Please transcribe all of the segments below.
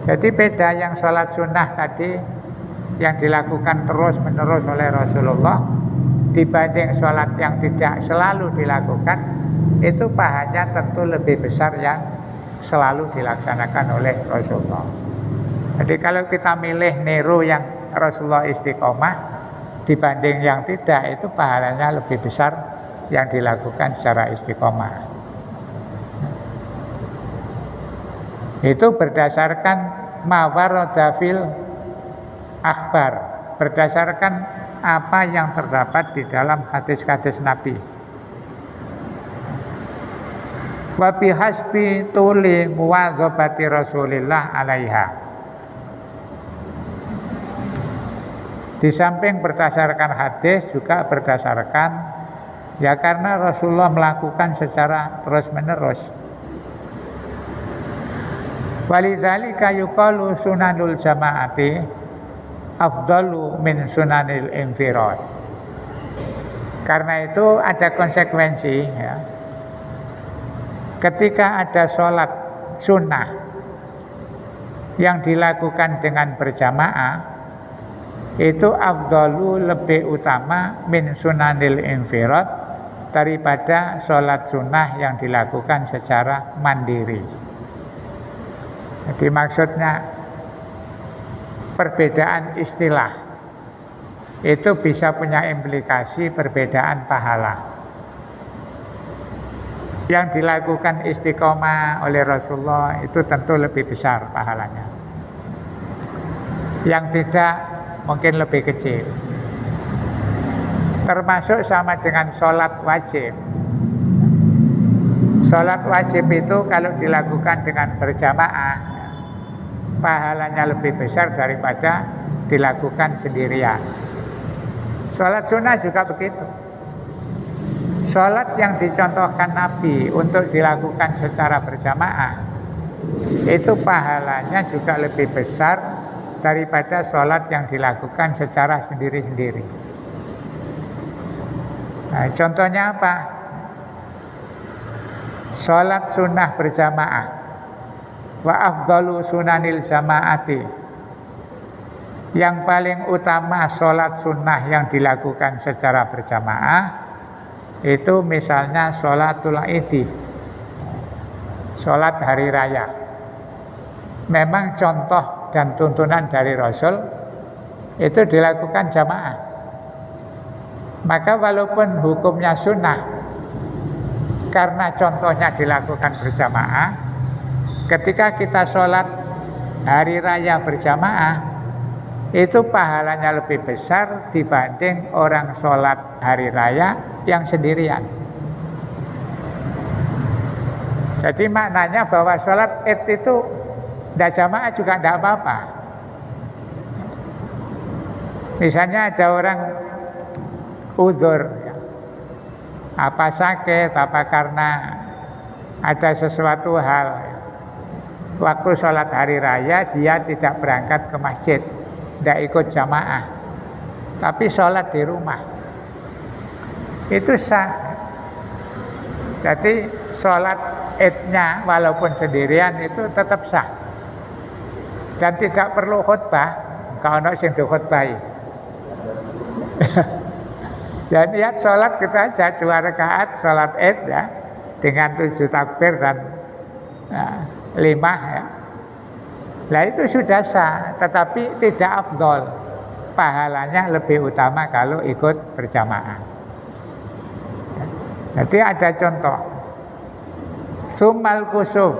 Jadi beda yang sholat sunnah tadi yang dilakukan terus menerus oleh Rasulullah dibanding sholat yang tidak selalu dilakukan, itu pahalanya tentu lebih besar yang selalu dilaksanakan oleh Rasulullah. Jadi kalau kita milih niru yang Rasulullah istiqomah dibanding yang tidak, itu pahalanya lebih besar yang dilakukan secara istiqomah. Itu berdasarkan mawarodafil akhbar, berdasarkan apa yang terdapat di dalam hadis-hadis Nabi. Wa bihasbi tuli muwadzabati Rasulillah alaiha. Di samping berdasarkan hadis juga berdasarkan ya karena Rasulullah melakukan secara terus-menerus. Walidzalika yuqalu sunanul jamaati afdalu min sunanil infirad. Karena itu ada konsekuensi ya. Ketika ada sholat sunnah yang dilakukan dengan berjamaah, itu afdalu lebih utama min sunanil infirad daripada sholat sunnah yang dilakukan secara mandiri. Jadi maksudnya perbedaan istilah itu bisa punya implikasi perbedaan pahala. Yang dilakukan istiqomah oleh Rasulullah itu tentu lebih besar pahalanya. Yang tidak mungkin lebih kecil. Termasuk sama dengan sholat wajib. Sholat wajib itu kalau dilakukan dengan berjamaah, pahalanya lebih besar daripada dilakukan sendirian. Sholat sunnah juga begitu. Sholat yang dicontohkan Nabi untuk dilakukan secara berjamaah, itu pahalanya juga lebih besar daripada sholat yang dilakukan secara sendiri-sendiri. Nah, contohnya apa? Sholat sunnah berjamaah, wa afdalu sunanil jamaati. Yang paling utama sholat sunnah yang dilakukan secara berjamaah itu misalnya sholatul Idi, sholat hari raya. Memang contoh dan tuntunan dari Rasul itu dilakukan jamaah. Maka walaupun hukumnya sunnah, karena contohnya dilakukan berjamaah, ketika kita sholat hari raya berjamaah, itu pahalanya lebih besar dibanding orang sholat hari raya yang sendirian. Jadi maknanya bahwa sholat Id itu tidak jamaah juga tidak apa-apa. Misalnya ada orang udzur, apa sakit, apa karena ada sesuatu hal, waktu sholat hari raya dia tidak berangkat ke masjid, tidak ikut jamaah, tapi sholat di rumah, itu sah. Jadi sholat Idnya walaupun sendirian itu tetap sah dan tidak perlu khutbah. Kalau nak sing dikhutbahi ya niat sholat kita aja 2 rakaat sholat Id ya, dengan 7 takbir dan 5 ya. Nah itu sudah sah, tetapi tidak afdol. Pahalanya lebih utama kalau ikut berjamaah. Jadi ada contoh. Summal kusuf.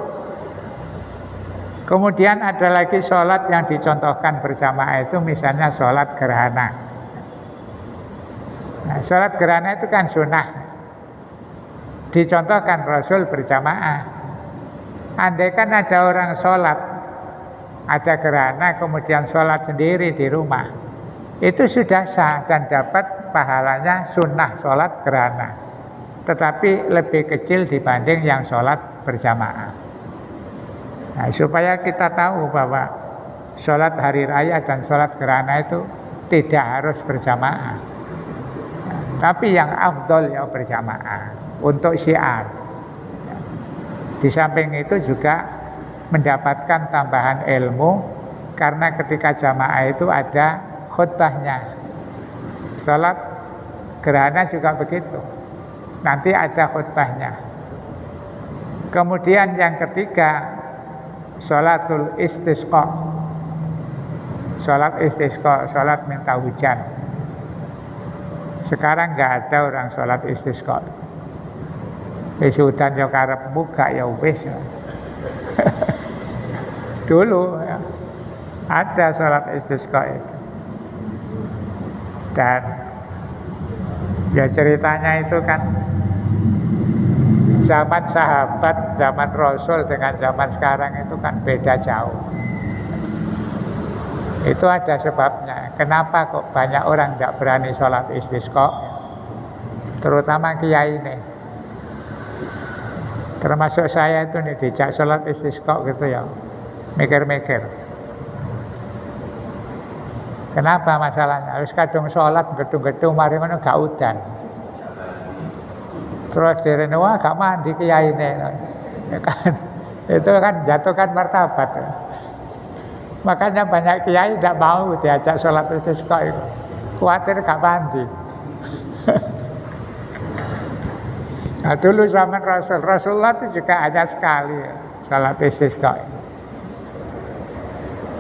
Kemudian ada lagi sholat yang dicontohkan berjamaah itu misalnya sholat gerhana. Nah, sholat gerhana itu kan sunnah, dicontohkan Rasul berjamaah. Andai kan ada orang sholat, ada gerhana kemudian sholat sendiri di rumah, itu sudah sah dan dapat pahalanya sunnah sholat gerhana, tetapi lebih kecil dibanding yang sholat berjamaah. Nah, supaya kita tahu bahwa sholat hari raya dan sholat gerhana itu tidak harus berjamaah. Tapi yang afdol ya berjamaah untuk syiar. Di samping itu juga mendapatkan tambahan ilmu, karena ketika jamaah itu ada khutbahnya. Sholat gerhana juga begitu, nanti ada khutbahnya. Kemudian yang ketiga, sholatul istisqa. Sholat istisqa, sholat minta hujan. Sekarang nggak ada orang sholat istisqa. Hudan ya karepmu gak ya wis. Dulu ya, ada sholat istisqa itu. Dan ya ceritanya itu kan zaman sahabat, zaman Rasul dengan zaman sekarang itu kan beda jauh. Itu ada sebabnya. Kenapa kok banyak orang tidak berani sholat istisqa, terutama kiai ini. Termasuk saya itu nih, dijak sholat istisqa gitu ya, mikir-mikir. Kenapa masalahnya? Harus kadung sholat gedung-gedung mari mana gak udan. Terus direne wah gak mandi kiai ini. Ya kan? Itu kan jatuhkan martabat. Makanya banyak kiai tidak mau diajak sholat istisqa itu. Khawatir gak mandi. Nah dulu zaman Rasulullah itu juga hanya sekali sholat istisqa.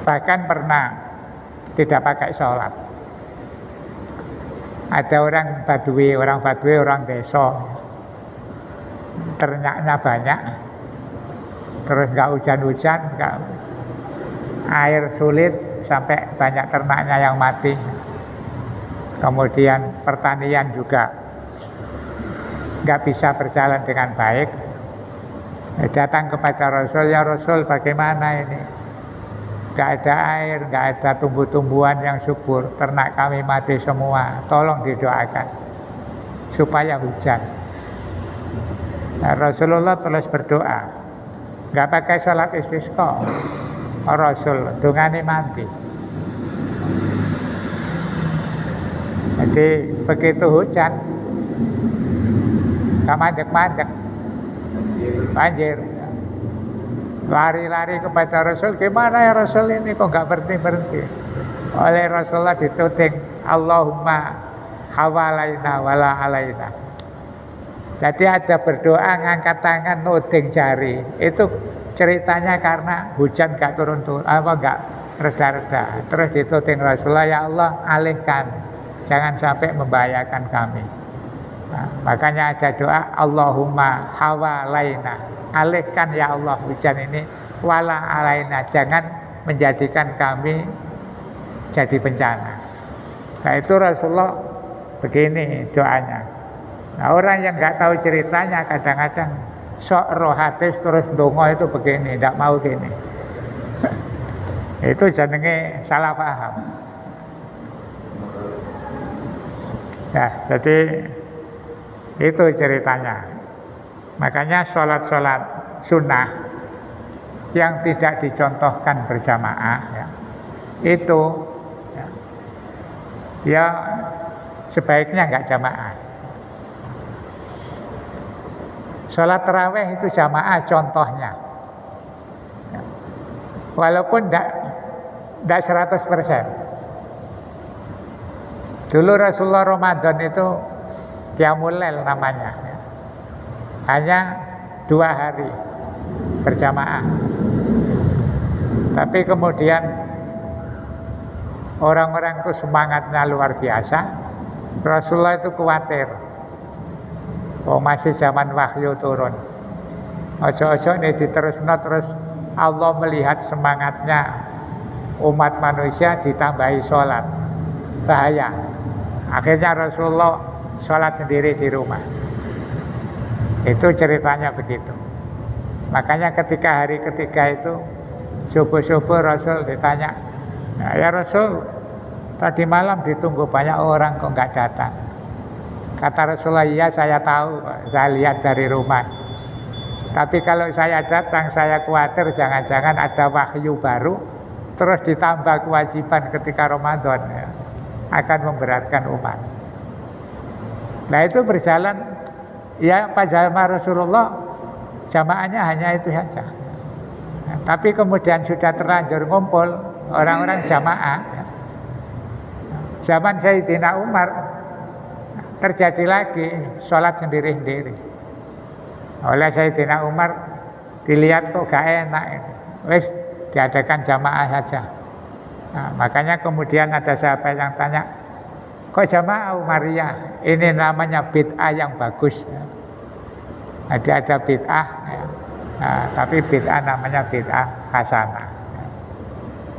Bahkan pernah tidak pakai sholat. Ada orang Badui, orang desa, ternaknya banyak, terus nggak hujan-hujan, air sulit sampai banyak ternaknya yang mati. Kemudian pertanian juga nggak bisa berjalan dengan baik. Datang kepada Rasul, ya Rasul bagaimana ini? Gak ada air, gak ada tumbuh-tumbuhan yang subur, ternak kami mati semua, tolong didoakan supaya hujan. Nah, Rasulullah terus berdoa, gak pakai sholat istisqa. Rasul dungane mati. Jadi begitu hujan, gak mandek-mandek, banjir. Lari-lari kepada Rasul, gimana ya Rasul ini kok gak berhenti-berhenti? Oleh Rasulullah dituding, Allahumma hawalaina wala alaina. Jadi ada berdoa ngangkat tangan nuding jari. Itu ceritanya karena hujan gak turun-turun, gak reda-reda. Terus dituding Rasulullah, ya Allah alihkan, jangan sampai membahayakan kami. Nah, makanya ada doa Allahumma hawalaina, alihkan ya Allah hujan ini, wala alaina, jangan menjadikan kami jadi bencana. Nah itu Rasulullah begini doanya. Nah orang yang nggak tahu ceritanya kadang-kadang sok roh hadis terus dongo itu begini, tidak mau gini. Itu jenenge salah paham. Nah jadi itu ceritanya. Makanya sholat-sholat sunnah yang tidak dicontohkan berjamaah ya, itu ya sebaiknya nggak jamaah. Sholat tarawih itu jamaah contohnya ya. Walaupun tidak 100%. Dulu Rasulullah Ramadan itu Qiyamul Lail namanya ya. Hanya 2 hari berjamaah. Tapi kemudian orang-orang itu semangatnya luar biasa. Rasulullah itu khawatir, masih zaman wahyu turun, ojo-ojo ini diterusno terus Allah melihat semangatnya umat manusia ditambahi sholat, bahaya. Akhirnya Rasulullah sholat sendiri di rumah. Itu ceritanya begitu. Makanya ketika hari ketiga itu subuh-subuh Rasul ditanya, ya Rasul, tadi malam ditunggu banyak orang kok nggak datang. Kata Rasulullah, iya saya tahu, saya lihat dari rumah. Tapi kalau saya datang, saya khawatir jangan-jangan ada wahyu baru, terus ditambah kewajiban ketika Ramadan ya, akan memberatkan umat. Nah itu berjalan. Ya pada zaman Rasulullah jamaahnya hanya itu saja. Tapi kemudian sudah terlanjur ngumpul orang-orang jamaah. Zaman Sayyidina Umar terjadi lagi sholat sendiri-sendiri. Oleh Sayyidina Umar dilihat kok gak enak, wis diadakan jamaah saja. Nah, makanya kemudian ada sahabat yang tanya, kok jamaah Umariyah? Ini namanya bid'ah yang bagus. Jadi ada bid'ah, ya. Nah, tapi bid'ah namanya bid'ah hasanah.